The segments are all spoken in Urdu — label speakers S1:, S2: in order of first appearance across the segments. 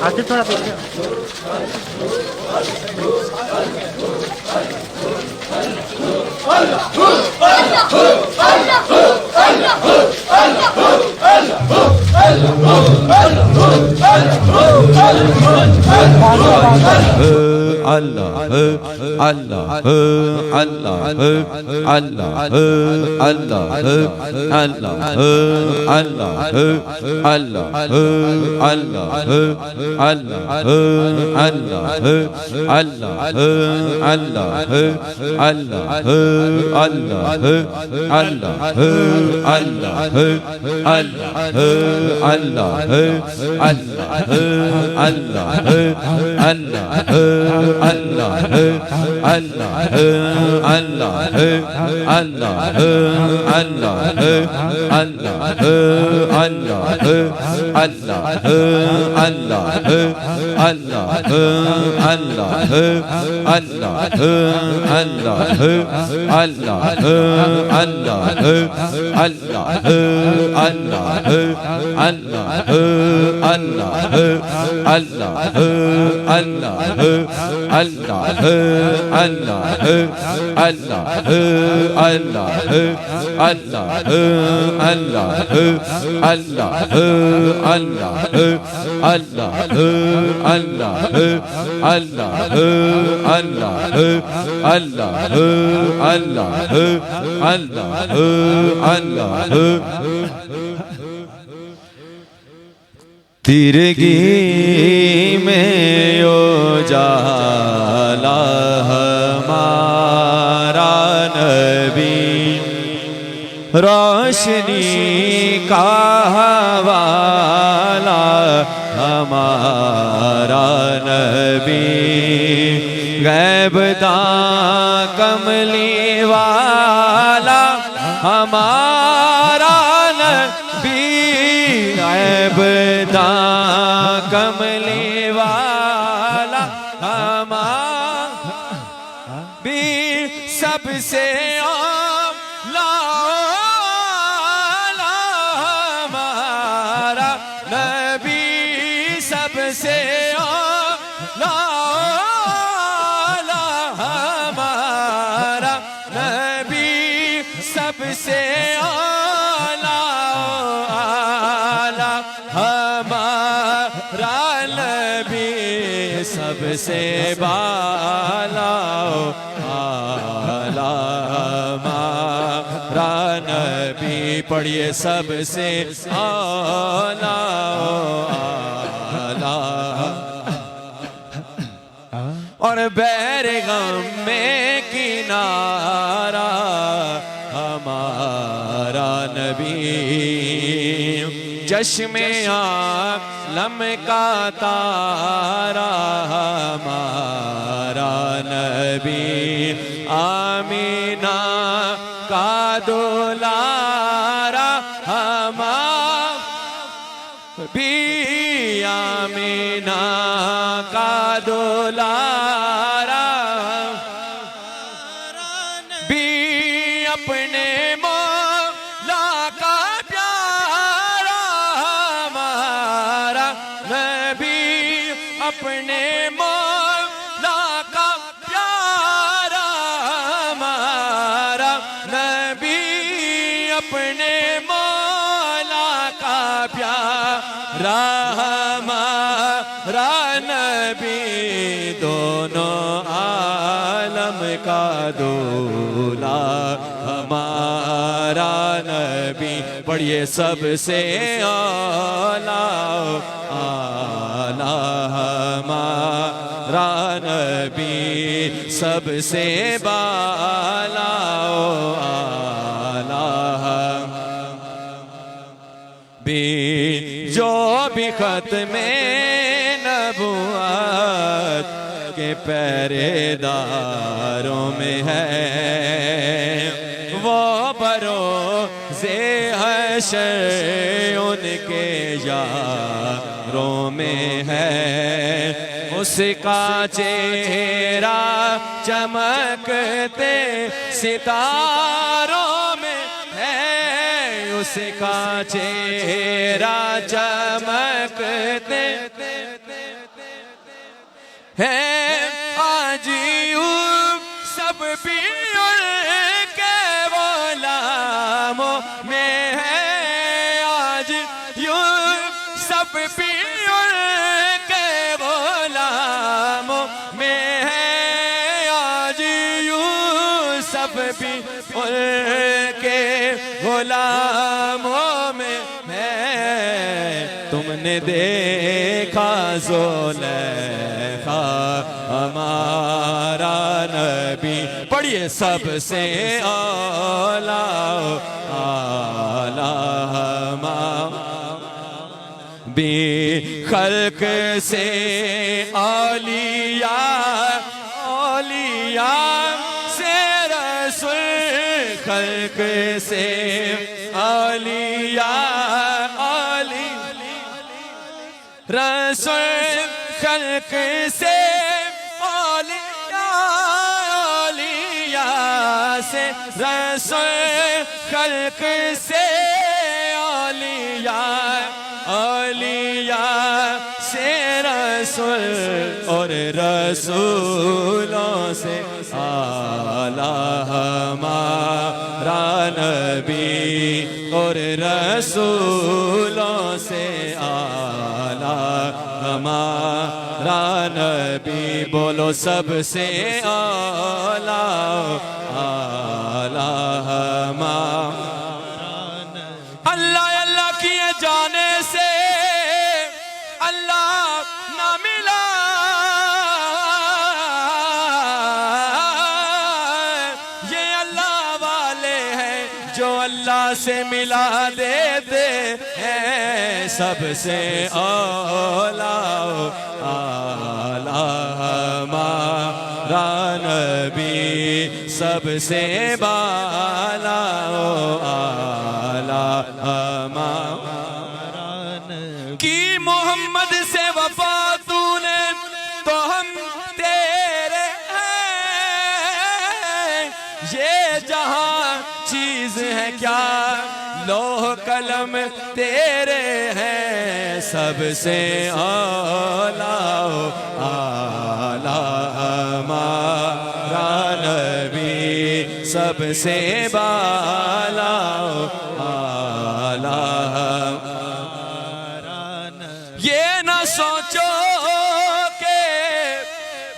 S1: آتے تھوڑا پیچھے
S2: اللہ اللہ اللہ اللہ اللہ اللہ اللہ اللہ اللہ اللہ اللہ اللہ اللہ اللہ تیرگی میں اجالا ہمارا نبی، روشنی کا حوالہ ہمارا نبی، غیب داں کملی والا ہمارا نبی، غیب داں کملی والا ہمارا بھی، سب سے اعلیٰ ہمارا نبی، سب سے اعلیٰ ہمارا نبی، سب سے سب سے بالا ہمارا نبی، پڑھیے سب سے اعلیٰ، اور بیر غم میں کنارہ ہمارا نبی، چشم عالم کا تارا ہمارا نبی، آمینہ کا دولارا ہمارا بھی، آمینہ کا دولارا بھی، اپنے مولا کا پیارا ہمارا نبی، اپنے مولا کا پیارا ہمارا نبی، اپنے مولا کا پیارا ہمارا نبی، دونوں عالم کا دولا ہمارا نبی، پڑھیے سب سے اعلیٰ ہمارا نبی، سب سے بالا بھی، جو بھی ختم نبوت کے پہرے داروں میں ہے، وہ بروز حشر ان کے یاروں میں ہے، اس کا چہرہ چمکتے ستاروں میں ہے، اس کا چہرہ چمکتے ہیں آج یوں سب بھی ان کے غلاموں میں ہے آج یوں سب بھی ان کے غلاموں میں ہے آج یوں سب بھی ان کے غلاموں میں ہے تم نے دیکھا زلیخا ہمارا نبی پڑھیے سب سے اعلیٰ بھی خلق سے اولیاء اولیاء سے رسول خلق سے اولیاء رسول خلق سے اولیاء اولیاء سے رسول خلق سے اولیاء اولیاء سے رسول اور رسولوں سے اعلیٰ ہمارا نبی اور رسولوں سے اعلیٰ ہمارا نبی بولو سب سے اعلیٰ اعلیٰ ہمارا اللہ اللہ کیے جانے سے اللہ نہ ملا یہ اللہ والے ہیں جو اللہ سے ملا دیتے ہیں سب سے اعلیٰ اعلیٰ ہمارا نبی سب سے بالا اعلیٰ ہمارا نبی کی محمد سے وفا تو نے تو ہم تیرے ہیں یہ جہاں چیز ہے کیا لوح قلم تیرے ہیں سب سے اعلیٰ اعلیٰ ہمارا نبی سب سے بالا اعلیٰ ہمارا نبی یہ نہ سوچو کہ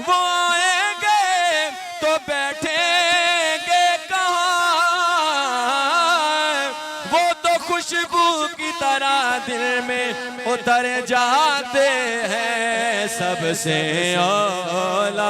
S2: وہ آئیں گے تو بیٹھیں گے خوشبو کی طرح دل میں اتر جاتے ہیں سب سے اعلیٰ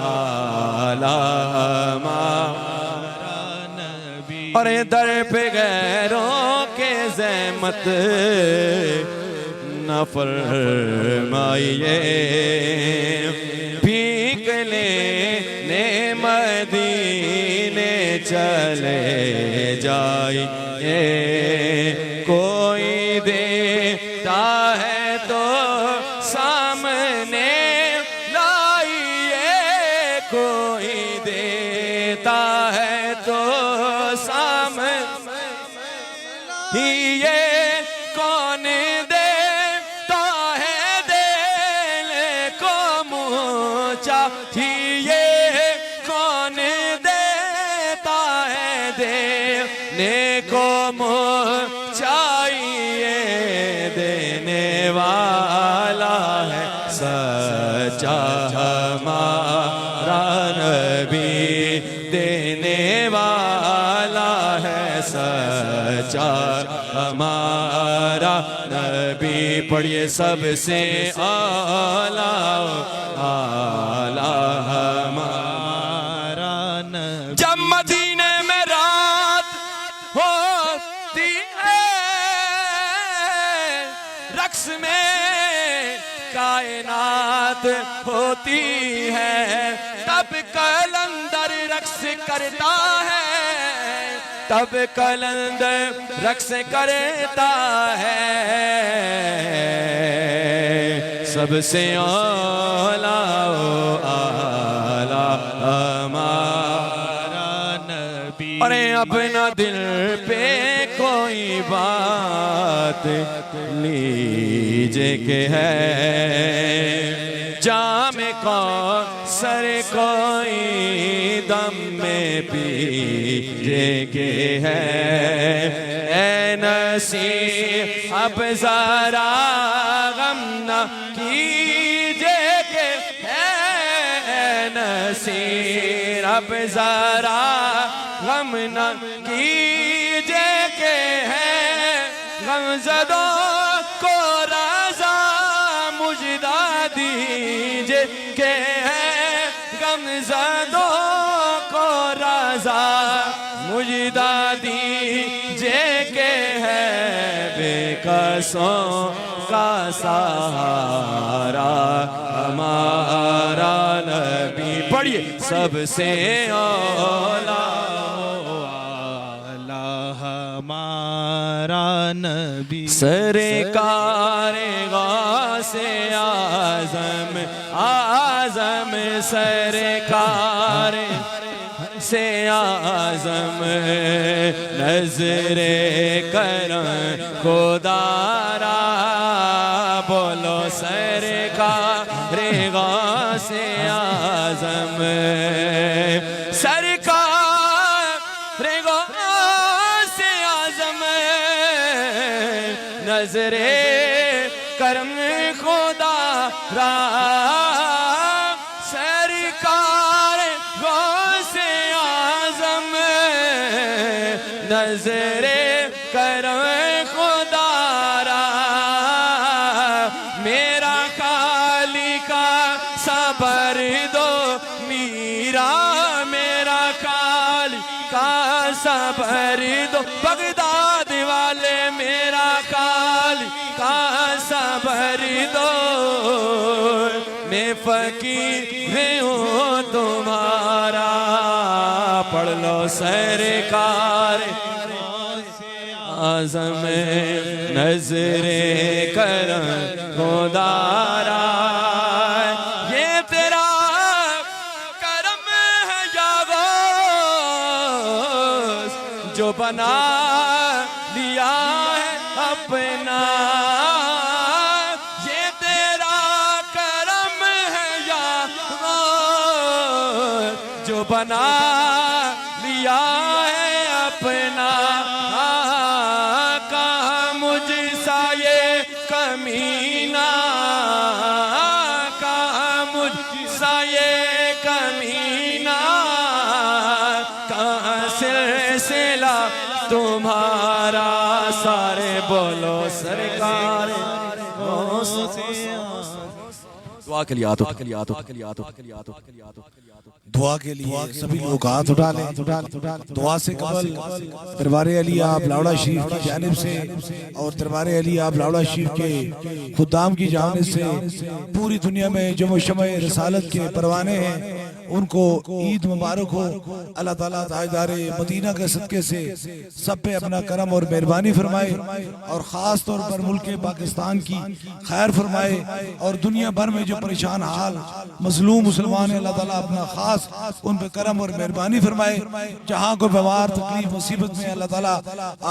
S2: اعلیٰ ہمارا نبی اور در پہ غیروں کے زحمت نہ فرمائیے بھیک لینے مدینے چلے جائیے کوئی دیتا ہے تو سامنے لائیے کوئی دیتا ہے تو سامنے یہ کون دیتا ہے دل کو منہ چاہیے کون دیتا ہے دینے کو منہ چاہیے دینے والا ہے سچا ہمارا نبی دینے والا ہے سچا ہمارا نبی پڑھیے سب سے اعلیٰ اعلیٰ ہمارا نبی جب مدینے میں رات ہوتی ہے رقص میں کائنات ہوتی ہے تب قلندر رقص کرتا ہے تب قلندر رقص کرتا ہے سب سے اعلیٰ اعلیٰ ہمارا نبی اور اپنا دل پہ کوئی بات لیجے کہ ہے جام کوثر کوئی دم میں پیجے کہ ہے اے نصیب اب ذرا غم نہ کیجے کہ ہے نصیب اب ذرا غم نہ کیجے کہ ہے غم زدوں کو رضا مجدہ دیجے کہ ہے غم زدوں کو رضا مجدہ دیجے کہ ہے بے کسوں کا سہارا ہمارا نبی پڑھیے سب سے اولا
S3: ہمارا نبی
S2: سرکار غوث اعظم اعظم سرکار سے اعظم نظر کرم خدا را بولو سرکار غوث اعظم سرکار غوث اعظم نظر کرم خدا را سرکار غوث اعظم نظر کرم خدا را میرا خالق صبر دو میرا میرا خالق صبر دو بغداد والے میرا خالق صبر دو میں فقیر ہوں تمہارا پڑھ لو سرکار اعظم نظر کرم خدا را یہ تیرا کرم ہے یا غوث جو بنا لیا ہے اپنا یہ تیرا کرم ہے یا غوث جو بنا لیا ہے اپنا کہاں مجھ سا یہ کمینہ کہاں مجھ سا یہ کمینہ کہاں سلسلہ تمہارا سارے بولو سرکار دعا کے لیے آتو
S3: دعا کے لیے سبھی لوگ ہاتھ اٹھا لیں دعا سے قبل دربار علی آپ لاؤڑا شریف کی جانب سے اور دربار علی آپ لاؤڑا شریف کے خدام کی جانب سے پوری دنیا میں جو شمع رسالت کے پروانے ہیں ان کو عید مبارک ہو اللہ تعالیٰ تاجدار مدینہ کے صدقے سے سب پہ اپنا کرم اور مہربانی فرمائے اور خاص طور پر ملک پاکستان کی خیر فرمائے اور دنیا بھر میں جو پریشان حال مظلوم مسلمان ہیں اللہ تعالیٰ اپنا خاص ان پہ کرم اور مہربانی فرمائے جہاں کو بیمار تکلیف مصیبت میں اللہ تعالیٰ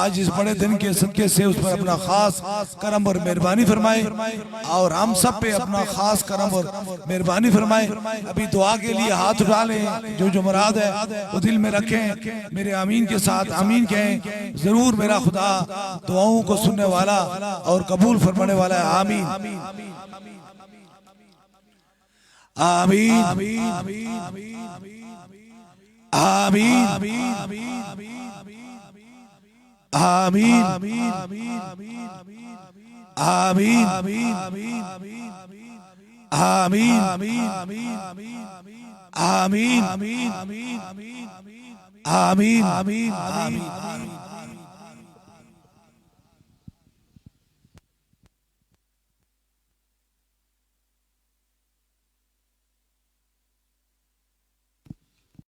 S3: آج اس بڑے دن کے صدقے سے اس پر اپنا خاص کرم اور مہربانی فرمائے اور ہم سب پہ اپنا خاص کرم اور مہربانی فرمائے ابھی دعا کے لیے ہاتھ اٹھا لیں جو مراد ہے وہ دل میں رکھیں میرے آمین کے ساتھ آمین کہیں ضرور میرا خدا دعاؤں کو سننے والا اور قبول فرمانے والا ہے آمین آمین آمین آمین آمین آمین